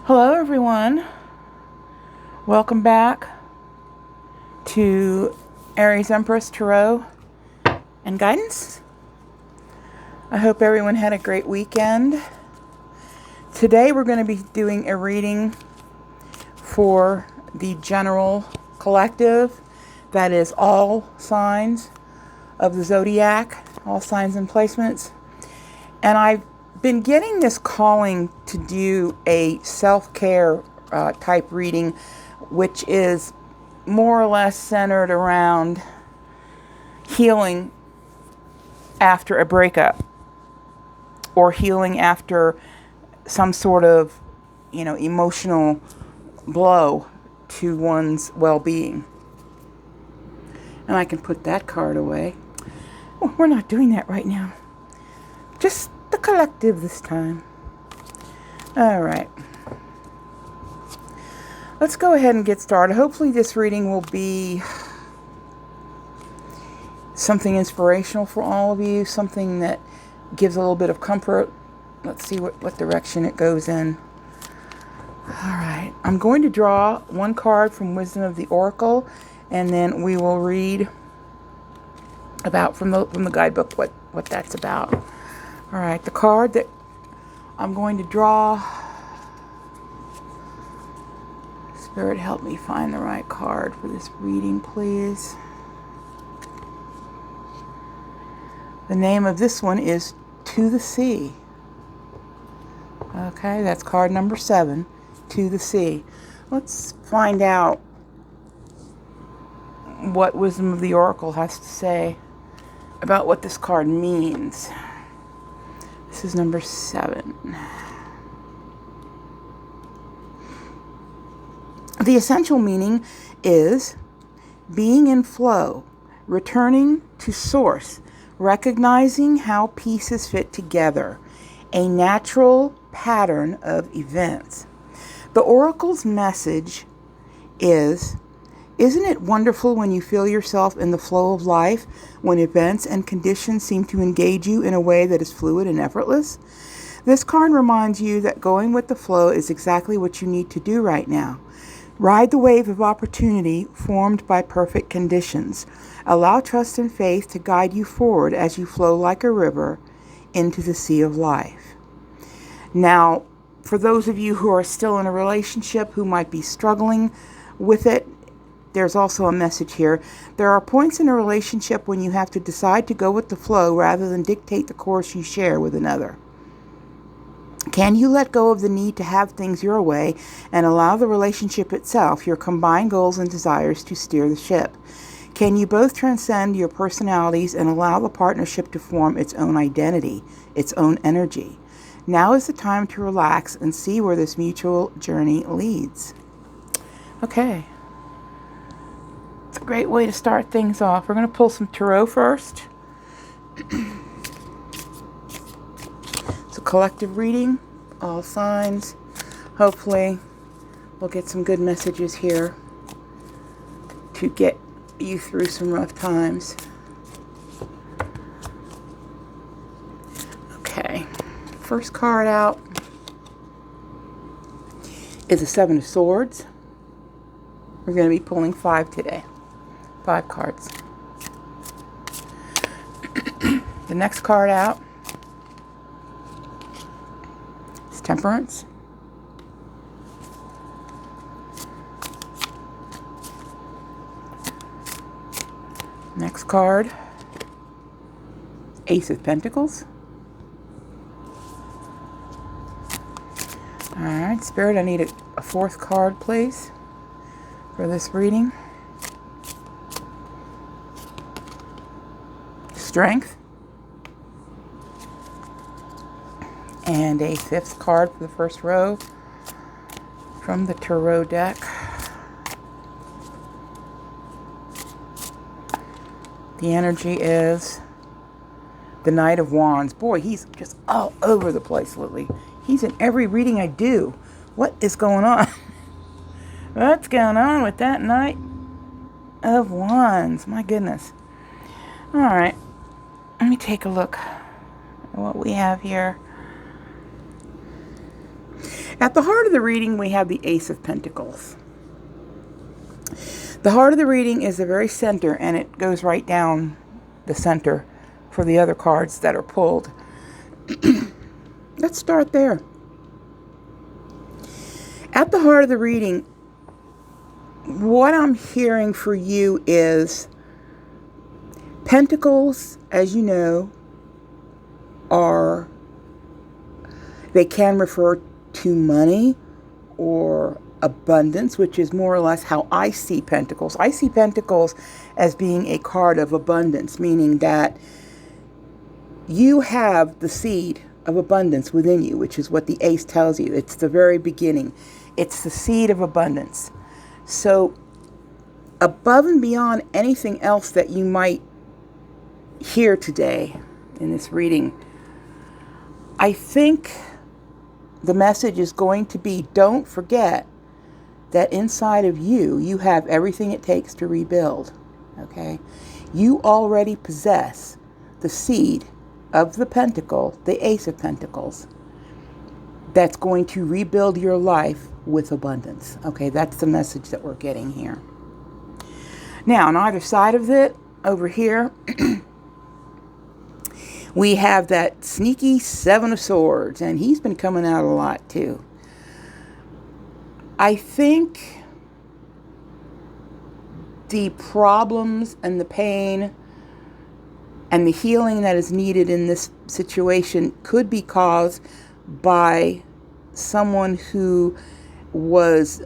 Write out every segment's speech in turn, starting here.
Hello everyone, welcome back to Aries Empress Tarot and Guidance. I hope everyone had a great weekend. Today we're going to be doing a reading for the general collective, that is all signs of the zodiac, all signs and placements. And I've been getting this calling to do a self-care type reading, which is more or less centered around healing after a breakup or healing after some sort of, emotional blow to one's well-being. And I can put that card away. Oh, we're not doing that right now. Just the collective this time. All right. Let's go ahead and get started. Hopefully this reading will be something inspirational for all of you, something that gives a little bit of comfort. Let's see what direction it goes in. All right. I'm going to draw one card from Wisdom of the Oracle, and then we will read about from the guidebook what that's about. All right, the card that I'm going to draw, Spirit, help me find the right card for this reading, please. The name of this one is To the Sea. Okay, that's card number 7, To the Sea. Let's find out what Wisdom of the Oracle has to say about what this card means. This is number 7. The essential meaning is being in flow, returning to source, recognizing how pieces fit together, a natural pattern of events. The Oracle's message is, isn't it wonderful when you feel yourself in the flow of life, when events and conditions seem to engage you in a way that is fluid and effortless? This card reminds you that going with the flow is exactly what you need to do right now. Ride the wave of opportunity formed by perfect conditions. Allow trust and faith to guide you forward as you flow like a river into the sea of life. Now, for those of you who are still in a relationship, who might be struggling with it, there's also a message here. There are points in a relationship when you have to decide to go with the flow rather than dictate the course you share with another. Can you let go of the need to have things your way and allow the relationship itself, your combined goals and desires, to steer the ship? Can you both transcend your personalities and allow the partnership to form its own identity, its own energy? Now is the time to relax and see where this mutual journey leads. Okay. It's a great way to start things off. We're going to pull some tarot first. It's a collective reading, all signs. Hopefully we'll get some good messages here to get you through some rough times. Okay, first card out is the 7 of Swords. We're going to be pulling 5 today. 5 cards. The next card out is Temperance. Next card, Ace of Pentacles. Alright, Spirit, I need a 4th card, please, for this reading. Strength. And a 5th card for the first row from the tarot deck. The energy is the Knight of Wands. Boy, he's just all over the place lately. He's in every reading I do. What is going on? What's going on with that Knight of Wands? My goodness. All right. Let me take a look at what we have here. At the heart of the reading, we have the Ace of Pentacles. The heart of the reading is the very center, and it goes right down the center for the other cards that are pulled. Let's start there. At the heart of the reading, what I'm hearing for you is Pentacles, as you know, they can refer to money or abundance, which is more or less how I see Pentacles. I see Pentacles as being a card of abundance, meaning that you have the seed of abundance within you, which is what the Ace tells you. It's the very beginning. It's the seed of abundance. So above and beyond anything else that you might hear today in this reading, I think the message is going to be, don't forget that inside of you, you have everything it takes to rebuild. Okay? You already possess the seed of the pentacle, the Ace of Pentacles, that's going to rebuild your life with abundance. Okay, that's the message that we're getting here. Now, on either side of it, over here, we have that sneaky Seven of Swords, and he's been coming out a lot too. I think the problems and the pain and the healing that is needed in this situation could be caused by someone who was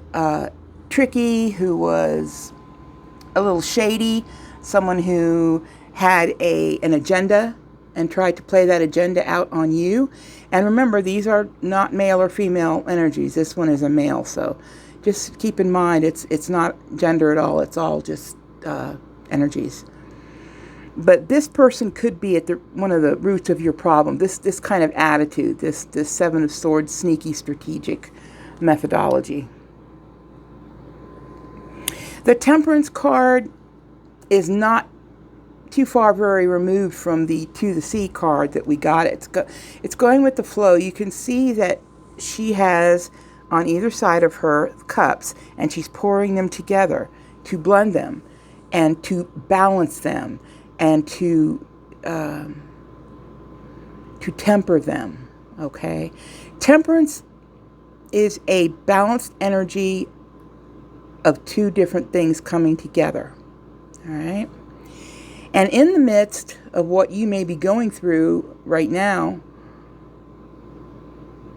tricky, who was a little shady, someone who had an agenda and tried to play that agenda out on you. And remember, these are not male or female energies. This one is a male, so just keep in mind it's not gender at all. It's all just energies. But this person could be at one of the roots of your problem. This kind of attitude, this Seven of Swords, sneaky, strategic methodology. The Temperance card is not too far very removed from the To the Sea card that we got. It's going with the flow. You can see that she has on either side of her cups, and she's pouring them together to blend them and to balance them and to temper them. Okay, temperance is a balanced energy of two different things coming together. All right. And in the midst of what you may be going through right now,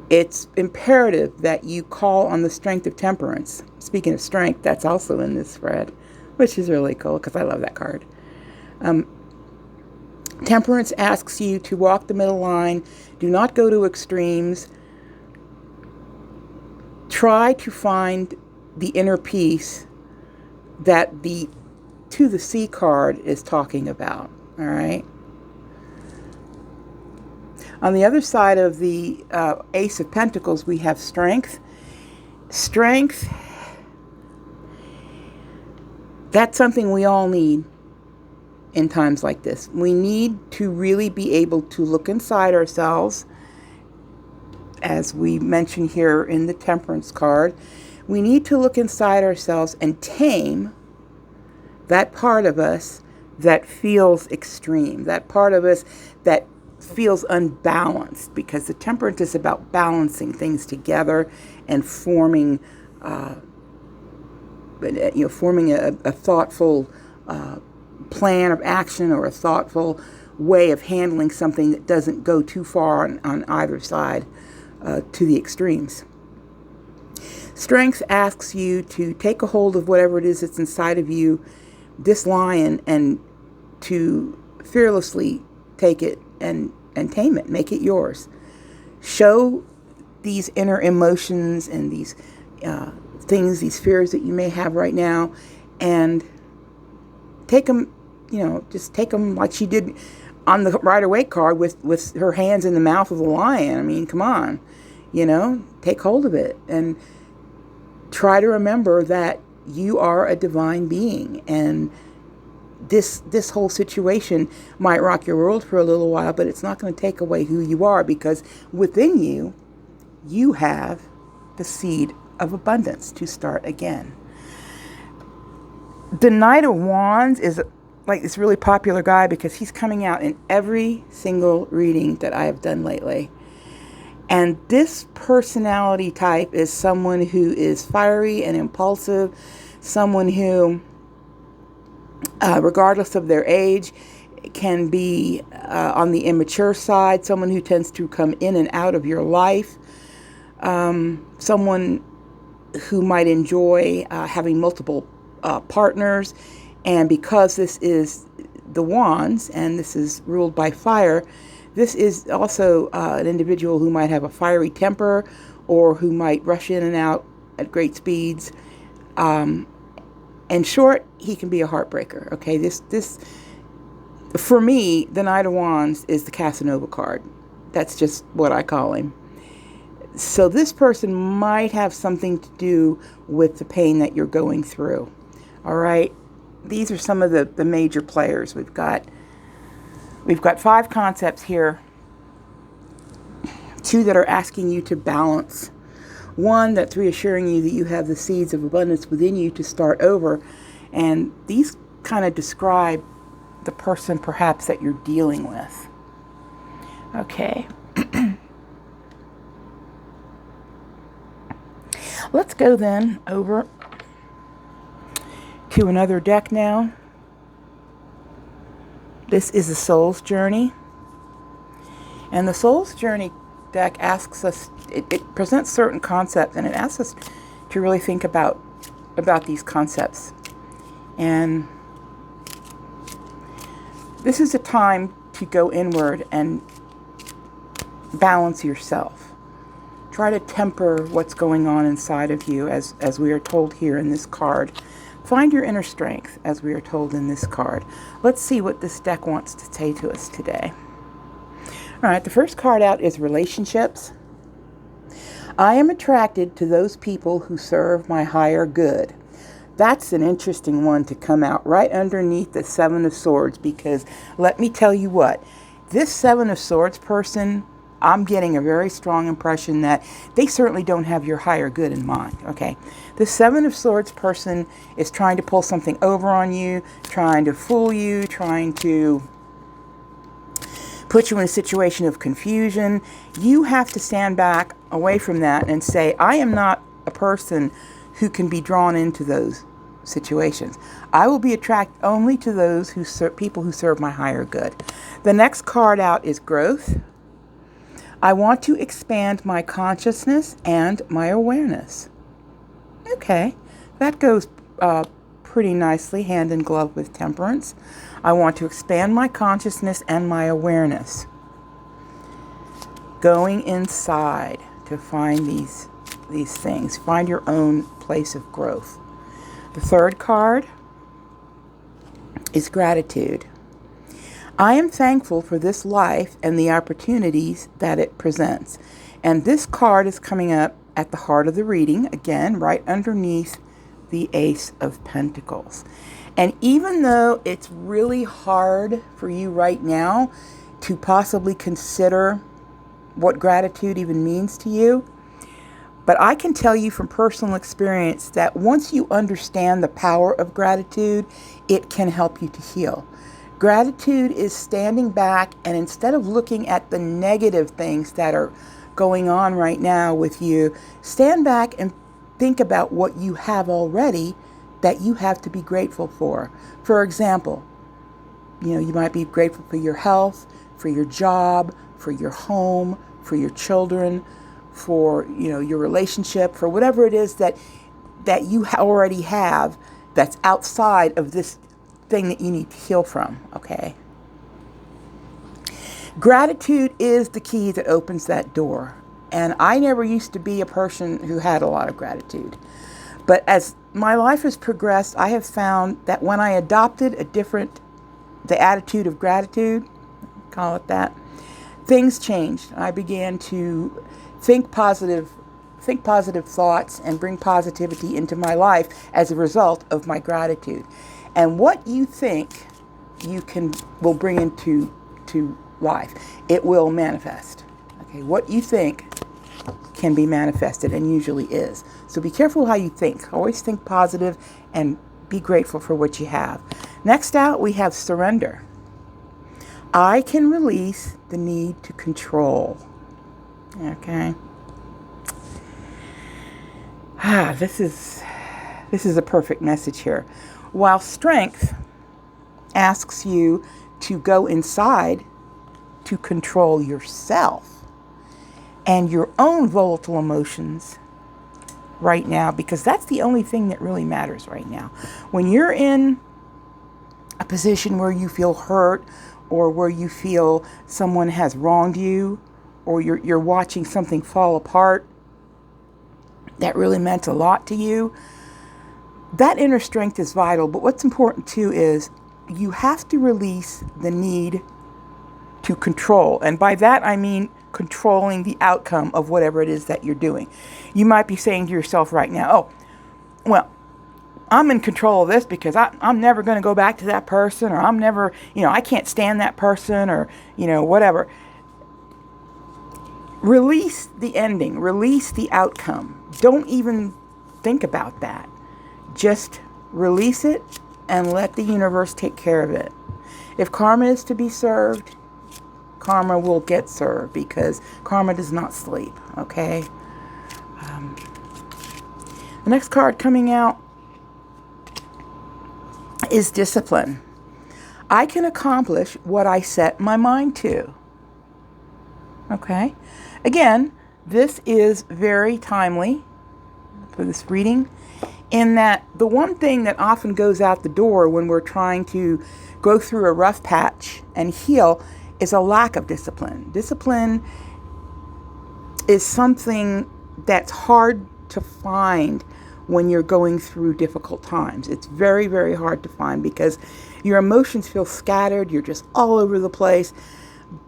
it's imperative that you call on the strength of temperance. Speaking of strength, that's also in this spread, which is really cool because I love that card. Temperance asks you to walk the middle line. Do not go to extremes. Try to find the inner peace that the To the Sea card is talking about. All right. On the other side of the Ace of Pentacles, we have strength. Strength, that's something we all need in times like this. We need to really be able to look inside ourselves, as we mentioned here in the Temperance card. We need to look inside ourselves and tame that part of us that feels extreme, that part of us that feels unbalanced, because the Temperance is about balancing things together and forming a thoughtful plan of action, or a thoughtful way of handling something that doesn't go too far on either side to the extremes. Strength asks you to take a hold of whatever it is that's inside of you, this lion, and to fearlessly take it and tame it, make it yours. Show these inner emotions and these things, these fears that you may have right now, and take them, just take them like she did on the Rider-Waite card with her hands in the mouth of the lion. I mean, come on, take hold of it and try to remember that you are a divine being, and this whole situation might rock your world for a little while, but it's not going to take away who you are, because within you, you have the seed of abundance to start again. The Knight of Wands is like this really popular guy because he's coming out in every single reading that I have done lately. And this personality type is someone who is fiery and impulsive, someone who, regardless of their age, can be on the immature side, someone who tends to come in and out of your life, someone who might enjoy having multiple partners. And because this is the Wands and this is ruled by fire, this is also an individual who might have a fiery temper or who might rush in and out at great speeds. In short, he can be a heartbreaker. Okay, this for me, the Knight of Wands is the Casanova card. That's just what I call him. So this person might have something to do with the pain that you're going through. All right, these are some of the major players. We've got 5 concepts here. 2 that are asking you to balance. 1 that's reassuring you that you have the seeds of abundance within you to start over. And these kind of describe the person perhaps that you're dealing with. Okay. Let's go then over to another deck now. This is the Soul's Journey. And the Soul's Journey deck asks us, it presents certain concepts, and it asks us to really think about these concepts. And this is a time to go inward and balance yourself. Try to temper what's going on inside of you, as we are told here in this card. Find your inner strength, as we are told in this card. Let's see what this deck wants to say to us today. All right, the first card out is relationships. I am attracted to those people who serve my higher good. That's an interesting one to come out right underneath the 7 of Swords, because let me tell you what, this 7 of Swords person, I'm getting a very strong impression that they certainly don't have your higher good in mind, okay? The 7 of Swords person is trying to pull something over on you, trying to fool you, trying to put you in a situation of confusion. You have to stand back away from that and say, I am not a person who can be drawn into those situations. I will be attracted only to those people who serve my higher good. The next card out is growth. I want to expand my consciousness and my awareness. Okay, that goes pretty nicely hand in glove with temperance. I want to expand my consciousness and my awareness. Going inside to find these things. Find your own place of growth. The third card is gratitude. I am thankful for this life and the opportunities that it presents. And this card is coming up at the heart of the reading, again, right underneath the Ace of Pentacles. And even though it's really hard for you right now to possibly consider what gratitude even means to you, but I can tell you from personal experience that once you understand the power of gratitude, it can help you to heal. Gratitude is standing back, and instead of looking at the negative things that are going on right now with you, stand back and think about what you have already that you have to be grateful for. For example, you might be grateful for your health, for your job, for your home, for your children, for your relationship, for whatever it is that you already have that's outside of this thing that you need to heal from, okay? Gratitude is the key that opens that door. And I never used to be a person who had a lot of gratitude. But as my life has progressed, I have found that when I adopted the attitude of gratitude, call it that, things changed. I began to think positive thoughts and bring positivity into my life as a result of my gratitude. And what you think will bring into life, it will manifest. Okay, what you think can be manifested, and usually is. So be careful how you think. Always think positive and be grateful for what you have. Next out, we have surrender. I can release the need to control. Okay. This is a perfect message here. While strength asks you to go inside to control yourself and your own volatile emotions right now, because that's the only thing that really matters right now. When you're in a position where you feel hurt, or where you feel someone has wronged you, or you're watching something fall apart that really meant a lot to you, that inner strength is vital. But what's important too is you have to release the need to control. And by that, I mean controlling the outcome of whatever it is that you're doing. You might be saying to yourself right now, oh, well, I'm in control of this because I'm never going to go back to that person, or I'm never, I can't stand that person, or, whatever. Release the ending. Release the outcome. Don't even think about that. Just release it and let the universe take care of it. If karma is to be served, karma will get served, because karma does not sleep, okay? The next card coming out is discipline. I can accomplish what I set my mind to. Okay? Again, this is very timely for this reading, in that the one thing that often goes out the door when we're trying to go through a rough patch and heal is a lack of discipline. Discipline is something that's hard to find when you're going through difficult times. It's very, very hard to find because your emotions feel scattered. You're just all over the place.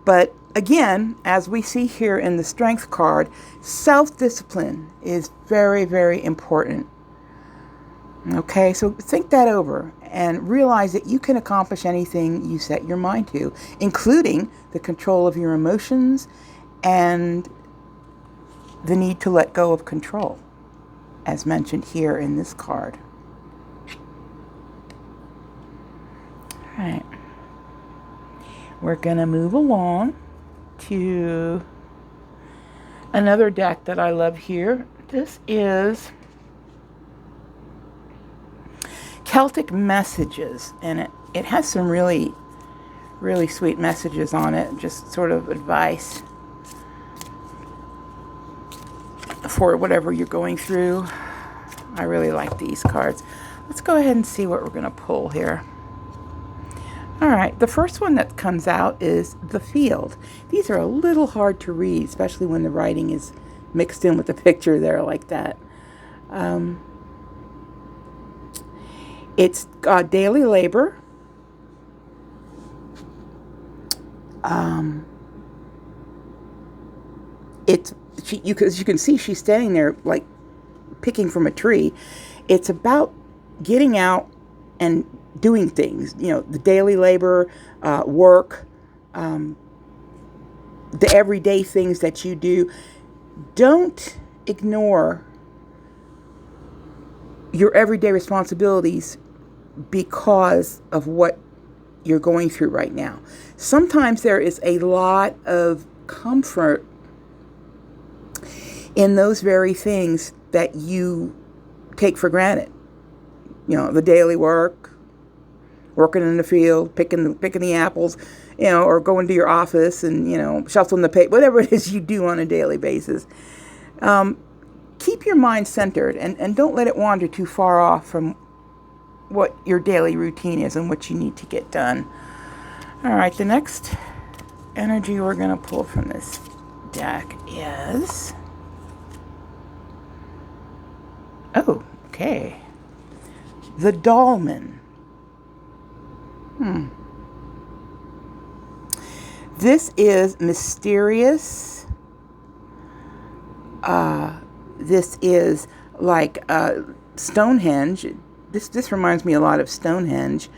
But again, as we see here in the Strength card, self-discipline is very, very important. Okay, so think that over and realize that you can accomplish anything you set your mind to, including the control of your emotions and the need to let go of control, as mentioned here in this card. All right. We're going to move along to another deck that I love here. This is Celtic Messages, and it has some really, really sweet messages on it, just sort of advice for whatever you're going through. I really like these cards. Let's go ahead and see what we're going to pull here. All right, the first one that comes out is The Field. These are a little hard to read, especially when the writing is mixed in with the picture there like that. It's daily labor. You can see she's standing there like picking from a tree. It's about getting out and doing things, the daily labor, work, the everyday things that you do. Don't ignore your everyday responsibilities because of what you're going through right now. Sometimes there is a lot of comfort in those very things that you take for granted. The daily work, working in the field, picking the apples, or going to your office and, shuffling the paper, whatever it is you do on a daily basis. Keep your mind centered and don't let it wander too far off from what your daily routine is and what you need to get done. All right, the next energy we're going to pull from this deck is... Oh, okay. The Dollman. This is mysterious. This is like Stonehenge. This reminds me a lot of Stonehenge.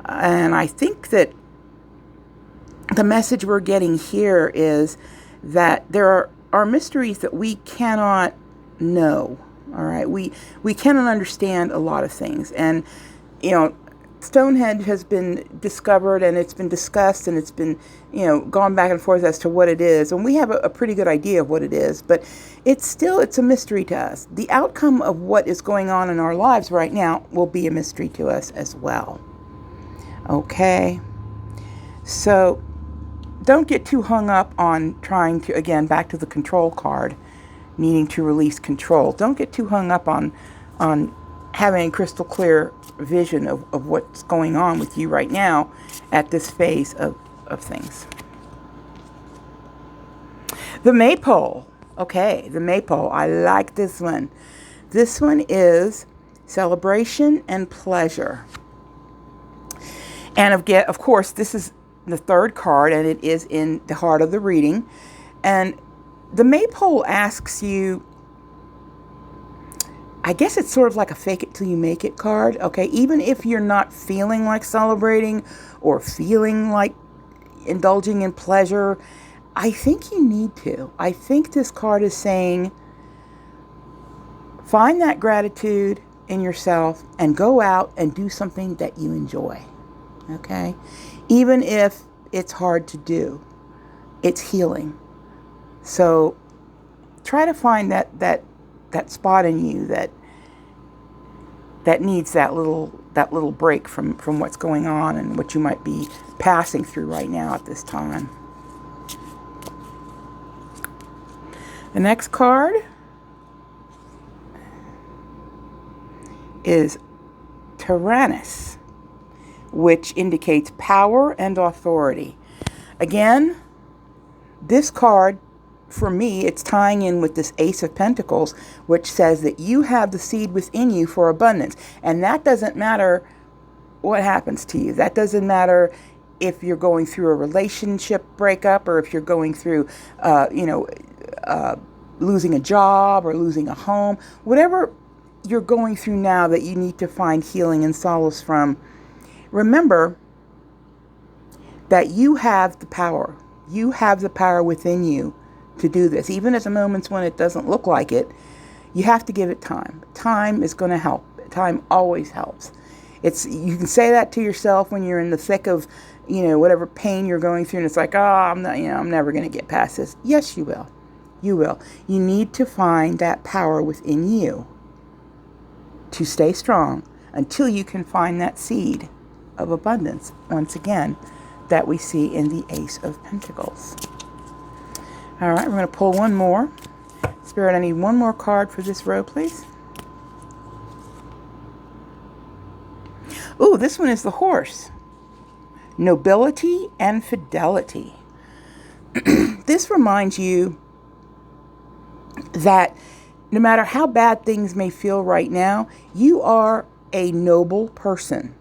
And I think that the message we're getting here is that there are mysteries that we cannot know. All right, we cannot understand a lot of things, and Stonehenge has been discovered, and it's been discussed, and it's been gone back and forth as to what it is, and we have a pretty good idea of what it is, but it's a mystery to us. The outcome of what is going on in our lives right now will be a mystery to us as well. Okay, so don't get too hung up on trying to, again, back to the control card, needing to release control. Don't get too hung up on having a crystal clear vision of what's going on with you right now at this phase of things. The Maypole. Okay, the Maypole. I like this one. This one is celebration and pleasure. And of course, this is the third card, and it is in the heart of the reading. And the Maypole asks you, I guess it's sort of like a fake it till you make it card. Okay, even if you're not feeling like celebrating or feeling like indulging in pleasure, I think you need to. I think this card is saying, find that gratitude in yourself and go out and do something that you enjoy. Okay, even if it's hard to do, it's healing. So try to find that spot in you that needs that little break from what's going on and what you might be passing through right now at this time. The next card is Tyrannus, which indicates power and authority. Again, this card, for me, it's tying in with this Ace of Pentacles, which says that you have the seed within you for abundance. And that doesn't matter what happens to you. That doesn't matter if you're going through a relationship breakup, or if you're going through, losing a job or losing a home. Whatever you're going through now that you need to find healing and solace from, remember that you have the power. You have the power within you to do this. Even at the moments when it doesn't look like it, you have to give it time. Time is going to help. Time always helps. You can say that to yourself when you're in the thick of, whatever pain you're going through, and it's like, I'm never going to get past this. Yes, you will. You will. You need to find that power within you to stay strong until you can find that seed of abundance, once again, that we see in the Ace of Pentacles. All right, we're going to pull one more. Spirit, I need one more card for this row, please. Ooh, this one is the Horse. Nobility and fidelity. This reminds you that no matter how bad things may feel right now, you are a noble person.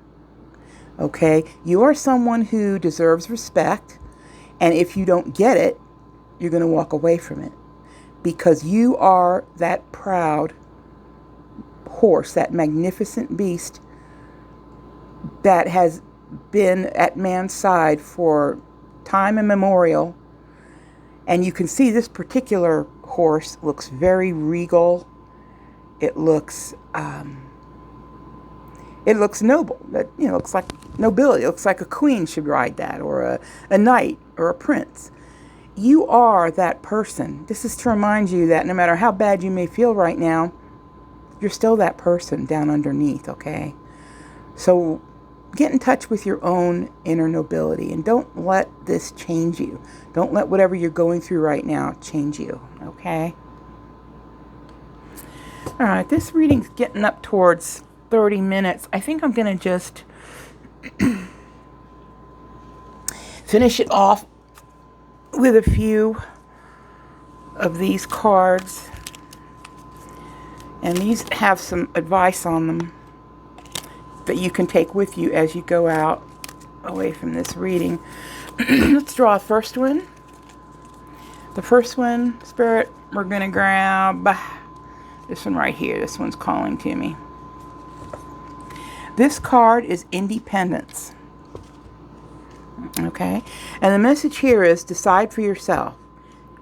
Okay? You are someone who deserves respect, and if you don't get it, you're going to walk away from it, because you are that proud horse, that magnificent beast that has been at man's side for time immemorial. And you can see this particular horse looks very regal. It looks noble. That looks like nobility. It looks like a queen should ride that, or a knight, or a prince. You are that person. This is to remind you that no matter how bad you may feel right now, you're still that person down underneath, okay? So get in touch with your own inner nobility, and don't let this change you. Don't let whatever you're going through right now change you, okay? All right, this reading's getting up towards 30 minutes. I think I'm going to just finish it off with a few of these cards. And these have some advice on them that you can take with you as you go out away from this reading. Let's draw a first one. The first one, Spirit, we're going to grab this one right here. This one's calling to me. This card is independence. Okay? And the message here is decide for yourself.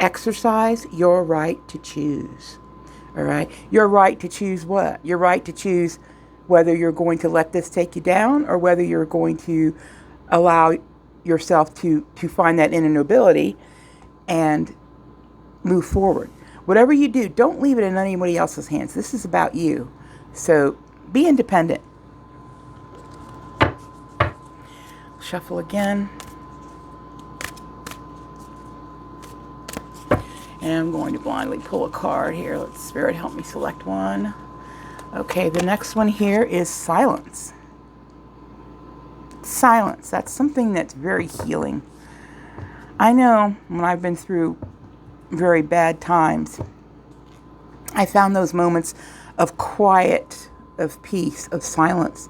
Exercise your right to choose. All right? Your right to choose what? Your right to choose whether you're going to let this take you down or whether you're going to allow yourself to find that inner nobility and move forward. Whatever you do, don't leave it in anybody else's hands. This is about you. So be independent. Shuffle again. And I'm going to blindly pull a card here. Let Spirit help me select one. Okay, the next one here is silence. Silence. That's something that's very healing. I know when I've been through very bad times, I found those moments of quiet, of peace, of silence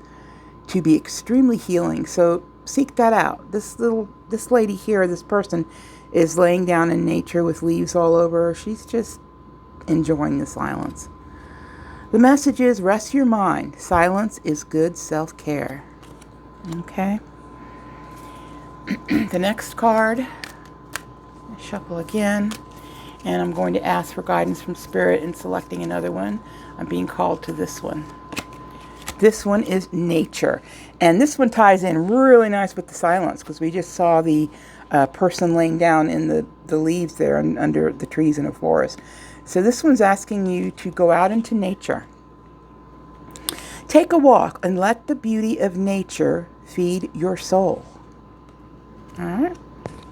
to be extremely healing. So seek that out. This lady here, this person, is laying down in nature with leaves all over her. She's just enjoying the silence. The message is, rest your mind. Silence is good self-care. Okay. The next card, shuffle again, and I'm going to ask for guidance from Spirit in selecting another one. I'm being called to this one. This one is nature. And this one ties in really nice with the silence because we just saw the person laying down in the leaves there under the trees in a forest. So this one's asking you to go out into nature. Take a walk and let the beauty of nature feed your soul. All right.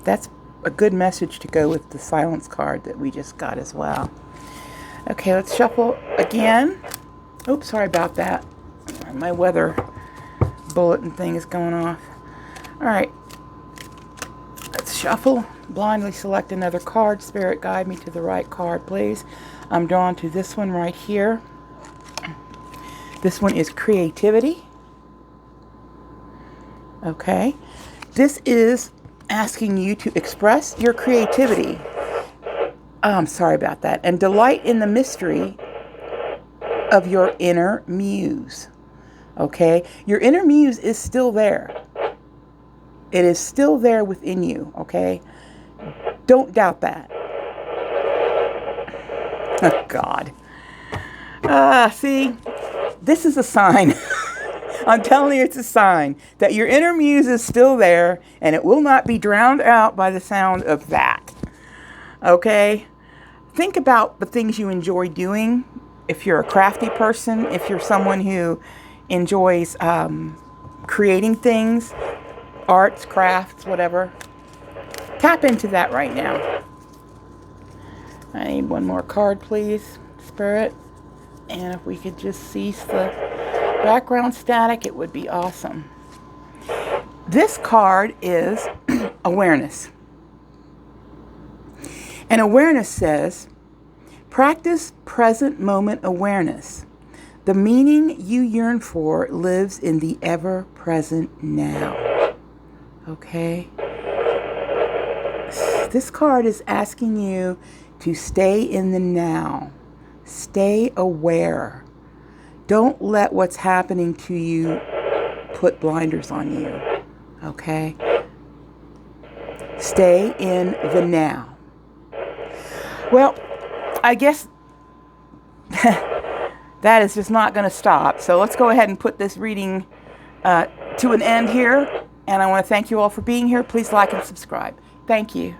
That's a good message to go with the silence card that we just got as well. Okay, let's shuffle again. Oops, sorry about that. My weather bulletin thing is going off. All right. Let's shuffle. Blindly select another card. Spirit, guide me to the right card, please. I'm drawn to this one right here. This one is creativity. Okay. This is asking you to express your creativity. I'm sorry about that. And delight in the mystery of your inner muse. Okay. Your inner muse is still there. It is still there within you. Okay. Don't doubt that. Oh, God. See, this is a sign. I'm telling you, it's a sign that your inner muse is still there and it will not be drowned out by the sound of that. Okay? Think about the things you enjoy doing. If you're a crafty person, if you're someone who enjoys creating things, arts, crafts, whatever, tap into that right now. I need one more card, please, Spirit. And if we could just cease the background static, it would be awesome. This card is awareness. And awareness says, practice present moment awareness. The meaning you yearn for lives in the ever-present now. Okay? This card is asking you to stay in the now. Stay aware. Don't let what's happening to you put blinders on you. Okay? Stay in the now. Well, I guess that is just not going to stop. So let's go ahead and put this reading to an end here. And I want to thank you all for being here. Please like and subscribe. Thank you.